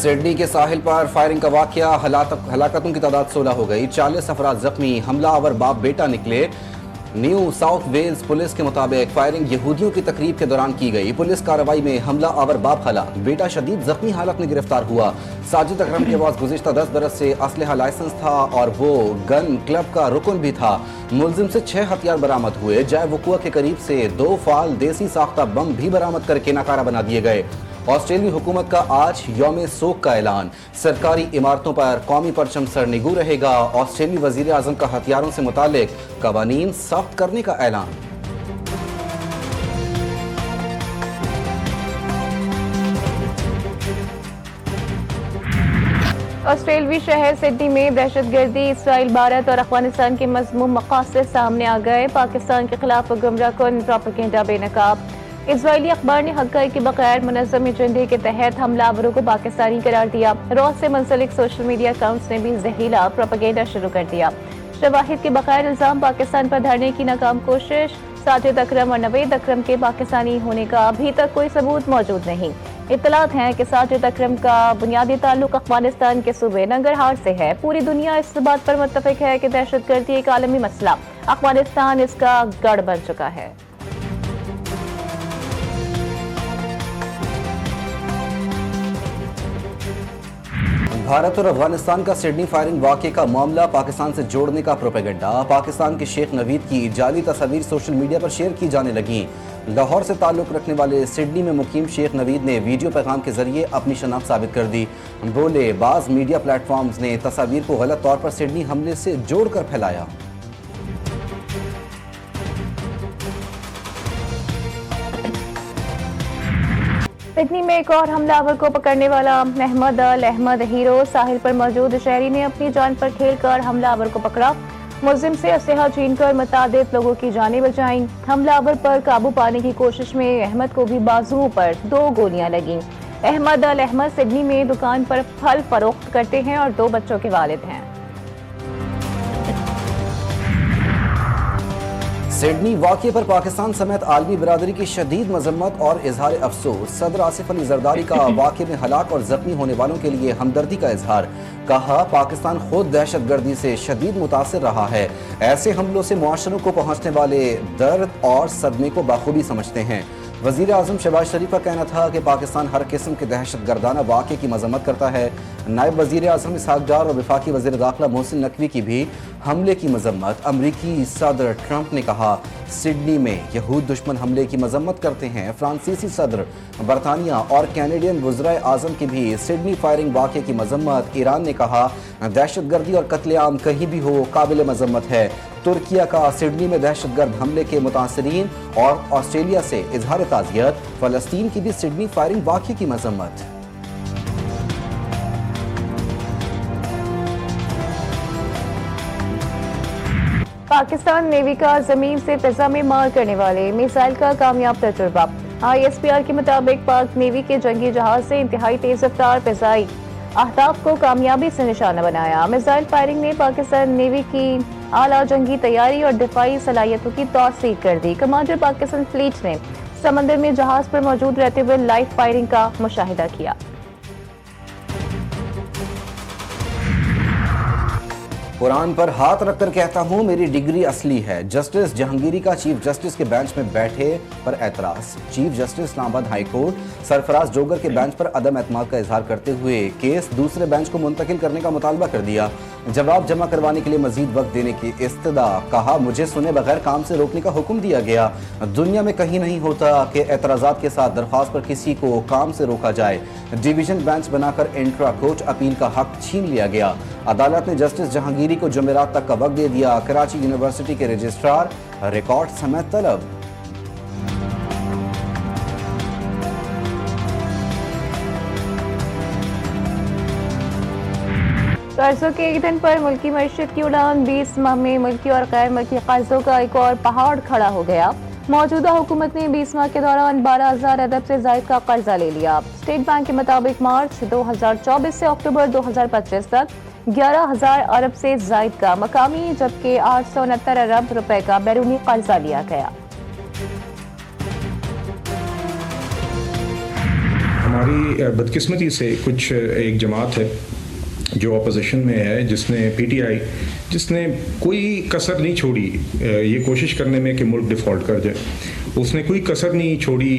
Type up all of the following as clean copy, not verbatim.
Sydney के साहिल पर firing का वाकया, हलाकतों की तादाद 16 हो गई, 40 अफराद जख्मी, हमलावर बाप बेटा निकले। न्यू साउथ वेल्स पुलिस के मुताबिक फायरिंग यहूदियों की तकरीब के दौरान की गई। पुलिस कार्रवाई में हमला आवर बाप हलाक, बेटा शदीद जख्मी हालत में गिरफ्तार हुआ। साजिद अकरम के पास गुज़िश्ता 10 बरस से असलहा लाइसेंस था और वो गन क्लब का रुकन भी था। मुलजिम से 6 हथियार बरामद हुए। जाए वकुआ के करीब से 2 फाल देसी साख्ता बम भी बरामद करके नाकारा बना दिए गए। ऑस्ट्रेलियाई हुकूमत का आज यौम सोग का ऐलान, सरकारी इमारतों पर कौमी परचम सरनिगू रहेगा। ऑस्ट्रेलियाई वजीर आजम का हथियारों से मुतालिक कवानीन सख्त करने का ऐलान। ऑस्ट्रेलवी शहर सिडनी में दहशतगर्दी, इसराइल, भारत और अफगानिस्तान के मज़मूम मक़ासद सामने आ गए। पाकिस्तान के खिलाफ गुमराह कुन प्रोपेगेंडा बेनकाब। इजरायली अखबार ने हक़ के बगैर मुनज़्ज़म एजेंडे के तहत हमलावरों को पाकिस्तानी करार दिया। रॉ से मुंसलिक सोशल मीडिया अकाउंट्स ने भी जहरीला प्रोपेगेंडा शुरू कर दिया। शवाहिद के बगैर इल्ज़ाम पाकिस्तान पर धरने की नाकाम कोशिश। साजिद अकरम और नवेद अकरम के पाकिस्तानी होने का अभी तक कोई सबूत मौजूद नहीं। इत्तलात हैं कि साजिद अकरम का बुनियादी ताल्लुक अफगानिस्तान के सूबे नंगरहार से है। पूरी दुनिया इस बात पर मुत्तफिक है कि दहशतगर्दी एक आलमी मसला, अफगानिस्तान इसका गढ़ बन चुका है। भारत और अफगानिस्तान का सिडनी फायरिंग वाक़े का मामला पाकिस्तान से जोड़ने का प्रोपेगेंडा। पाकिस्तान के शेख नवीद की जाली तस्वीर सोशल मीडिया पर शेयर की जाने लगी। लाहौर से ताल्लुक़ रखने वाले सिडनी में मुकीम शेख नवीद ने वीडियो पैगाम के जरिए अपनी शनाख्त साबित कर दी। बोले, बाज़ मीडिया प्लेटफॉर्म्स ने तस्वीर को गलत तौर पर सिडनी हमले से जोड़कर फैलाया। सिडनी में एक और हमलावर को पकड़ने वाला अहमद अल अहमद हीरो साहिल पर मौजूद शहरी ने अपनी जान पर खेलकर हमलावर को पकड़ा। मुलजिम से असलहा छीनकर मुतादिद लोगों की जानें बचाईं। हमलावर पर काबू पाने की कोशिश में अहमद को भी बाजुओं पर 2 गोलियां लगीं। अहमद अल अहमद सिडनी में दुकान पर फल फरोख्त करते हैं और 2 बच्चों के वालिद हैं। सिडनी वाक़े पर पाकिस्तान समेत आलमी बरादरी की शदीद मजम्मत और इजहार अफसोस। सदर आसिफ अली जरदारी का वाक़े में हलाक और जख्मी होने वालों के लिए हमदर्दी का इजहार। कहा, पाकिस्तान खुद दहशत गर्दी से शदीद मुतासिर रहा है। ऐसे हमलों से मुआशरों को पहुँचने वाले दर्द और सदमे को बाखूबी समझते हैं। वज़ीर आज़म शहबाज शरीफ का कहना था कि पाकिस्तान हर किस्म के दहशत गर्दाना वाक़े की मजम्मत करता है। नायब वज़ीर आज़म इसहाक़ डार और वफाकी वज़ीर दाखिला मोहसिन नकवी की भी हमले की मजम्मत। अमरीकी सदर ट्रंप ने कहा, सिडनी में यहूद दुश्मन हमले की मजम्मत करते हैं। फ्रांसीसी सदर बरतानिया और कैनेडियन वज़राए आज़म की भी सिडनी फायरिंग वाक़े की मजम्मत। ईरान ने कहा, दहशत गर्दी और कत्लेआम कहीं भी हो काबिल मजम्मत है। तुर्किया का सिडनी में दहशतगर्द हमले के मुतासरीन और ऑस्ट्रेलिया से इजहार ताज़ियत। फ़लस्तीन की भी सिडनी फायरिंग वाक़े की मजम्मत। पाकिस्तान नेवी का जमीन से फिजा में मार करने वाले मिसाइल का कामयाब तजुर्बा। ISPR के मुताबिक पाक नेवी के जंगी जहाज से इंतहाई तेज रफ्तार फिजाई अहदाफ को कामयाबी से निशाना बनाया। मिसाइल फायरिंग ने पाकिस्तान नेवी की आला जंगी तैयारी और दिफाई सलाहियतों की तौसीक कर दी। कमांडर पाकिस्तान फ्लीट ने समंदर में जहाज पर मौजूद रहते हुए लाइव फायरिंग का मुशाहिदा किया। कुरान पर हाथ रखकर कहता हूं, मेरी डिग्री असली है। जस्टिस जहांगीरी का चीफ जस्टिस के बेंच में बैठे पर एतराज। Chief justice Islamabad high court Sarfaraz Dogar के बेंच पर अदम एतमाद का इजहार करते हुए केस दूसरे बेंच को मुंतकिल करने का मुतालबा कर दिया। जवाब जमा करवाने के लिए मजीद वक्त देने की इस्तदा। कहा, मुझे सुने बगैर काम से रोकने का हुक्म दिया गया। दुनिया में कहीं नहीं होता कि एतराजात के साथ दरख्वास्त पर किसी को काम से रोका जाए। डिवीजन बेंच बनाकर इंट्रा कोर्ट अपील का हक छीन लिया गया। अदालत ने जस्टिस जहांगीरी को जुमेरात तक का वक्त दे दिया। कराची यूनिवर्सिटी के रजिस्ट्रार रिकॉर्ड समेत तलब। कर्जों के ईंधन पर मुल्की मईशत की उड़ान। 20 माह में मुल्की और गैर मुल्की कर्जों का एक और पहाड़ खड़ा हो गया। मौजूदा हुकूमत ने 20 माह के दौरान 12,000 अरब से ज्यादा का कर्जा ले लिया। स्टेट बैंक के मुताबिक मार्च 2024 से अक्टूबर 2025 तक 11,000 अरब से ज्यादा का मकामी जबकि 869 अरब रुपए का बैरूनी कर्जा लिया गया। हमारी बदकिस्मती से कुछ एक जमात है जो अपोजिशन में है, जिसने पीटीआई, जिसने कोई कसर नहीं छोड़ी ये कोशिश करने में कि मुल्क डिफ़ॉल्ट कर जाए। उसने कोई कसर नहीं छोड़ी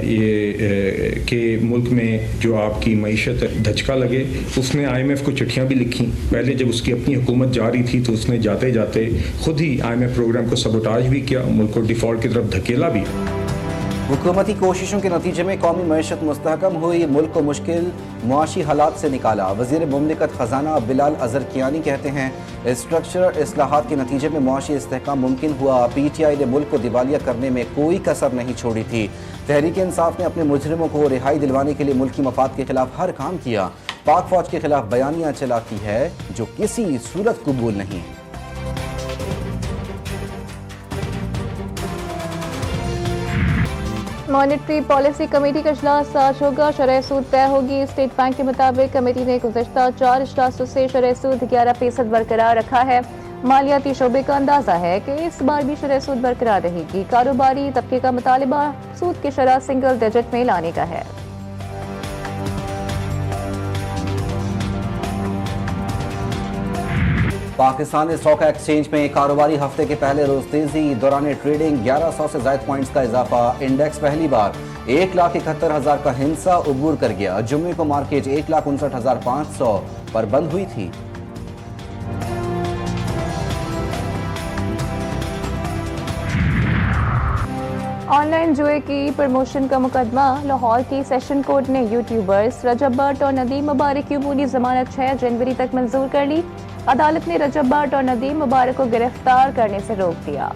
ये कि मुल्क में जो आपकी मईशत धचका लगे। उसने IMF को चिट्ठियाँ भी लिखी। पहले जब उसकी अपनी हुकूमत जा रही थी तो उसने जाते जाते खुद ही IMF प्रोग्राम को सबोटाज भी किया, मुल्क को डिफ़ॉल्ट की तरफ धकेला भी। हुकूमती कोशिशों के नतीजे में कौमी मईशत मुस्तहकम हुई, मुल्क को मुश्किल मुआशी हालात से निकाला। वज़ीर मुमलिकत ख़जाना बिलाल अज़रकियानी कहते हैं स्ट्रक्चरल इस्लाहात के नतीजे में मुआशी इस्तेहकाम मुमकिन हुआ। PTI ने मुल्क को दिवालिया करने में कोई कसर नहीं छोड़ी थी। तहरीक इंसाफ ने अपने मुजरिमों को रिहाई दिलवाने के लिए मुल्की मफाद के खिलाफ हर काम किया। पाक फौज के खिलाफ बयानियाँ चलाती है जो किसी सूरत कबूल नहीं। मॉनेटरी पॉलिसी कमेटी का इजलास आज होगा, शरह सूद तय होगी। स्टेट बैंक के मुताबिक कमेटी ने गुज़श्ता 4 इजलासों से शरह सूद 11% बरकरार रखा है। मालियाती शोबे का अंदाजा है कि इस बार भी शरह सूद बरकरार रहेगी। कारोबारी तबके का मुतालिबा सूद की शरह सिंगल डिजिट में लाने का है। पाकिस्तान स्टॉक एक्सचेंज में कारोबारी हफ्ते के पहले रोज तेजी, दौरान ट्रेडिंग 1100 से ज्यादा पॉइंट्स का इजाफा। इंडेक्स पहली बार 1,71,000 का हिंसा उबूर कर गया। जुम्मे को मार्केट 1,59,500 पर बंद हुई थी। ऑनलाइन जुए की प्रमोशन का मुकदमा, लाहौर की सेशन कोर्ट ने यूट्यूबर्स रजब भट्ट और नदीम मुबारक की अमूली जमानत 6 जनवरी तक मंजूर कर ली। अदालत ने रजब भट्ट और नदीम मुबारक को गिरफ्तार करने से रोक दिया।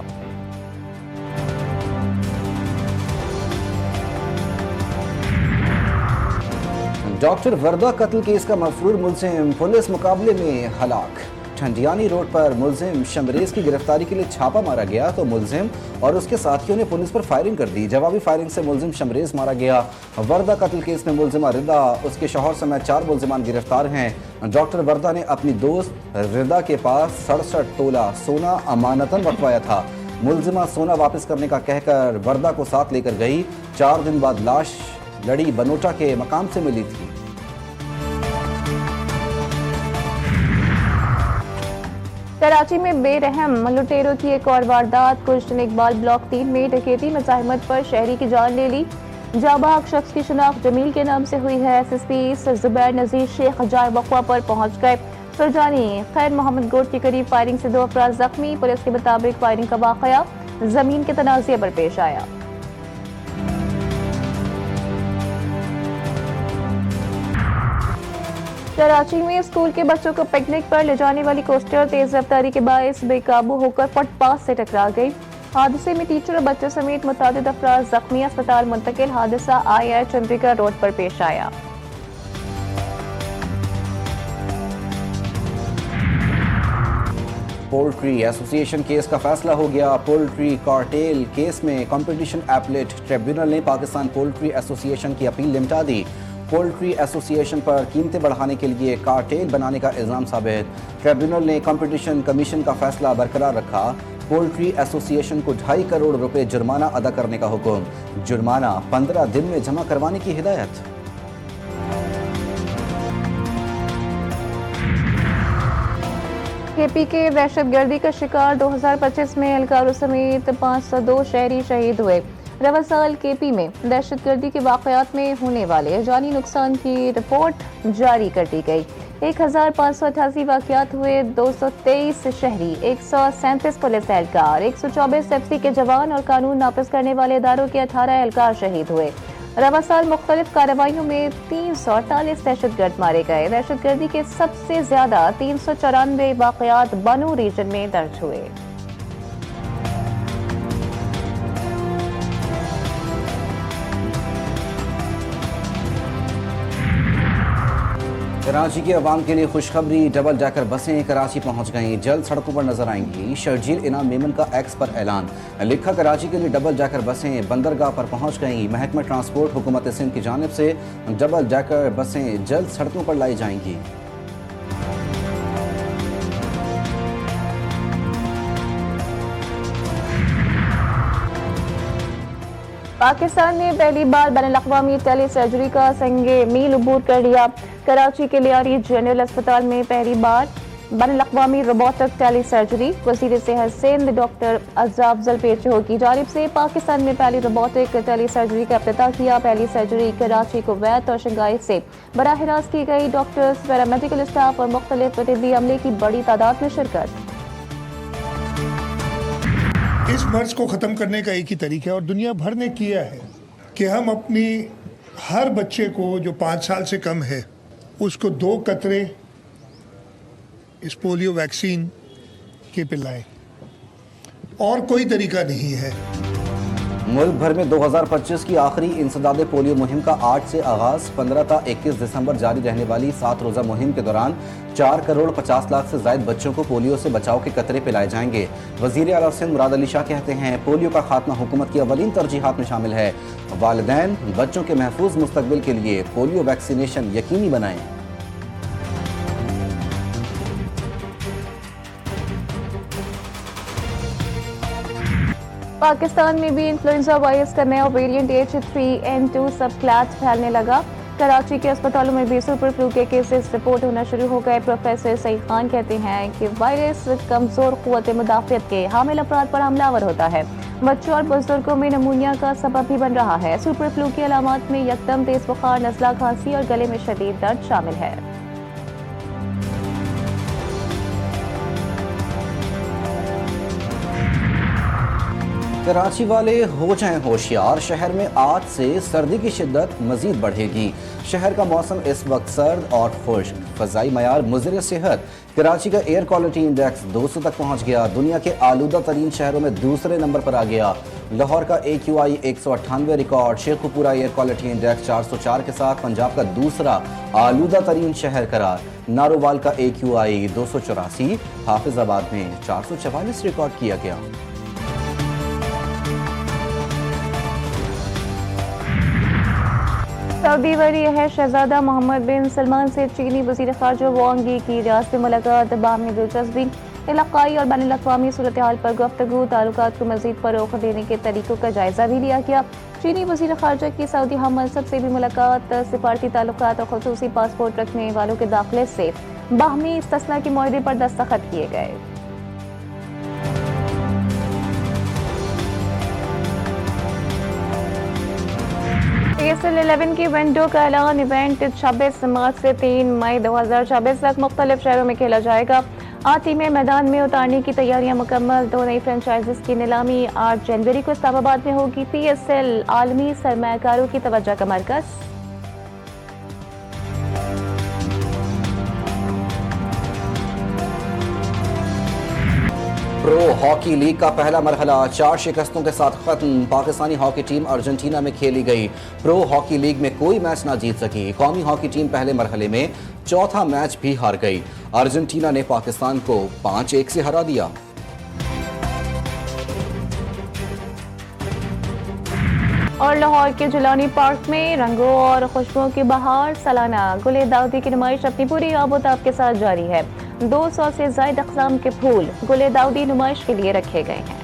डॉक्टर वर्दा कत्ल केस का मफरूर मुलजिम पुलिस मुकाबले में हलाक। ठंडियानी रोड पर मुलजिम शमरेज की गिरफ्तारी के लिए छापा मारा गया तो मुलजिम और उसके साथियों ने पुलिस पर फायरिंग कर दी। जवाबी फायरिंग से मुलजिम शमरेज मारा गया। वर्दा कत्ल केस में मुलजिमा रिदा, उसके शौहर समेत 4 मुलजिमान गिरफ्तार हैं। डॉक्टर वर्दा ने अपनी दोस्त रिदा के पास 67 तोला सोना अमानतन रखवाया था। मुलजिमा सोना वापस करने का कहकर वर्दा को साथ लेकर गई। 4 दिन बाद लाश लड़ी बनोटा के मकाम से मिली थी। कराची में बेरहम लुटेरों की एक और वारदात। गुलशन इकबाल ब्लॉक 3 में डकैती मज़ाहमत पर शहरी की जान ले ली। जाबाग शख्स की शिनाख्त जमील के नाम से हुई है। SSP जुबैर नजीर शेख हजार वक़वा पर पहुंच गए। सुरजानी खैर मोहम्मद गोट के करीब फायरिंग से 2 अफराद जख्मी। पुलिस के मुताबिक फायरिंग का वाक़या जमीन के तनाज़े पर पेश आया। कराची में स्कूल के बच्चों को पिकनिक पर ले जाने वाली कोस्टर तेज रफ्तारी के बायस बेकाबू होकर फुटपाथ से टकरा गई। हादसे में टीचर और बच्चों समेत मुतादिद अफराद जख्मी, अस्पताल मुंतकिल। हादसा IIT चंद्रिका रोड पर पेश आया। पोल्ट्री एसोसिएशन केस का फैसला हो गया। पोल्ट्री कार्टेल केस में कंपटीशन एपलेट ट्रिब्यूनल ने पाकिस्तान पोल्ट्री एसोसिएशन की अपील निपटा दी। पोल्ट्री एसोसिएशन पर कीमतें बढ़ाने के लिए कार्टेल बनाने का इल्ज़ाम साबित। ट्रिब्यूनल ने कंपटीशन कमीशन का फैसला बरकरार रखा। पोल्ट्री एसोसिएशन को 2.5 करोड़ रुपए जुर्माना अदा करने का हुक्म। जुर्माना 15 दिन में जमा करवाने की हिदायत। KP के दहशतगर्दी का शिकार 2025 में एहलकारों समेत 502 शहरी शहीद हुए। रवा साल KP में दहशतगर्दी के वाक़यात में होने वाले जानी नुकसान की रिपोर्ट जारी कर दी गई। 1588 वाक़यात हुए। 223 शहरी, 137 पुलिस एहलकार, 124 FC के जवान और कानून नाफिज करने वाले इदारों के 18 एहलकार शहीद हुए। रवा साल मुख्तलिफ कार्रवाइयों में 348 दहशतगर्द मारे गए। दहशतगर्दी के सबसे ज्यादा 394 वाक़यात बनू रीजन में दर्ज हुए। कराची के अवाम के लिए खुशखबरी, डबल डेकर बसें कराची पहुंच गईं, जल्द सड़कों पर नजर आएंगी। शर्जील इनाम मेमन का एक्स पर ऐलान। लिखा कराची के लिए डबल डेकर बसें बंदरगाह पर पहुंच गईं। महकमा ट्रांसपोर्ट हुकूमत सिंध की जानिब से डबल डेकर बसें जल्द सड़कों पर लाई जाएंगी। पाकिस्तान ने पहली बार बैनुल-अक़वामी टेली सर्जरी का संगे मील अबूर कर लिया। कराची के लियारी जनरल अस्पताल में पहली बार बैनुल-अक़वामी रोबोटिक टेली सर्जरी वज़ीर सेहत सिंध डॉक्टर अफजल पेशो की जानिब से पाकिस्तान में पहली रोबोटिक टेली सर्जरी का इफ्तिताह किया। पहली सर्जरी कराची, कुवैत और शंघाई से बराह रास्त की गई। डॉक्टर्स, पैरामेडिकल स्टाफ और मुख्तलिफ तिब्बी अमले की बड़ी तादाद में शिरकत। इस मर्ज को ख़त्म करने का एक ही तरीका है और दुनिया भर ने किया है कि हम अपनी हर बच्चे को जो 5 साल से कम है उसको 2 कतरे इस पोलियो वैक्सीन के पिलाएं, और कोई तरीका नहीं है। मुल्क भर में 2025 की आखिरी इंसदाद पोलियो मुहिम का आज से आगाज 15 ta 21 दिसंबर जारी रहने वाली 7 रोज़ा मुहिम के दौरान 4 करोड़ 50 लाख से ज्यादा बच्चों को पोलियो से बचाव के कतरे पिलाए जाएंगे। वज़ीर आला सिंध मुराद अली शाह कहते हैं पोलियो का खात्मा हुकूमत की अवलीन तरजीहात में शामिल है। वालिदैन बच्चों के महफूज मुस्तकबिल के लिए पोलियो वैक्सीनेशन यकीनी बनाएं। पाकिस्तान में भी इन्फ्लुएंजा वायरस का नया वेरिएंट H3N2 सब क्लास फैलने लगा। कराची के अस्पतालों में भी सुपर फ्लू के केसेस रिपोर्ट होना शुरू हो गए। प्रोफेसर सईद खान कहते हैं कि वायरस कमजोर क़ुव्वत मुदाफ़ियत के हामिल अफराद पर हमलावर होता है। बच्चों और बुजुर्गों में नमूनिया का सबब भी बन रहा है। सुपर फ्लू की अलामात में यकदम तेज बुखार, नज़ला, खांसी और गले में शदीद दर्द शामिल है। कराची वाले हो जाएं होशियार, शहर में आज से सर्दी की शिद्दत मजीद बढ़ेगी। शहर का मौसम इस वक्त सर्द और खुश्क, फ़ज़ाई मयार मुज़र सेहत। कराची का एयर क्वालिटी इंडेक्स 200 तक पहुँच गया, दुनिया के आलूदा तरीन शहरों में दूसरे नंबर पर आ गया। लाहौर का AQI 198 record, Sheikhupura air quality index 404 के साथ पंजाब का दूसरा आलूदा तरीन शहर करार। नारोवाल का AQI 284, हाफिजाबाद में 444 रिकॉर्ड किया गया। सऊदी वली है शहजादा मोहम्मद बिन सलमान से चीनी वज़ीर ख़ारजा वांग यी की रियासती मुलाकात। बाहमी दिलचस्पी, इलाक़ाई और बैनुल-अक़वामी सूरत हाल पर गुफ्तगू, ताल्लुकात को मज़ीद फ़रोग़ देने के तरीक़ों का जायज़ा भी लिया गया। चीनी वज़ीर ख़ारजा की सऊदी हम मनसब से भी मुलाकात। सिफारती ताल्लुकात और ख़ुसूसी पासपोर्ट रखने वालों के दाखिले से बाहमी इस्तिस्ना के मुआहदे पर दस्तखत किए गए। PSL 11 की विंडो का ऐलान। इवेंट 26 मार्च से 3 मई 2024 तक मुख्तलिफ शहरों में खेला जाएगा। आती में मैदान में उतारने की तैयारियां मुकम्मल। 2 नई फ्रेंचाइजीज की नीलामी 8 जनवरी को इस्लामाबाद में होगी। PSL आलमी सरमायाकारों की तवज्जो का मरकज। प्रो हॉकी लीग का पहला मरहला 4 शिकस्तों के साथ खत्म। पाकिस्तानी हॉकी टीम अर्जेंटीना में खेली गई। प्रो हॉकी लीग में कोई मैच ना जीत सकी। कौमी हॉकी टीम पहले मरहले में चौथा मैच भी हार गई। अर्जेंटीना ने पाकिस्तान को 5-1 से हरा दिया। और लाहौर के जिलानी पार्क में रंगों और खुशबुओं की बहार। सालाना गुले दाऊदी की नुमाइश अपनी पूरी आबोताब के साथ जारी है। 200 से ज्यादा अक़साम के फूल गुले दाऊदी नुमाइश के लिए रखे गए हैं।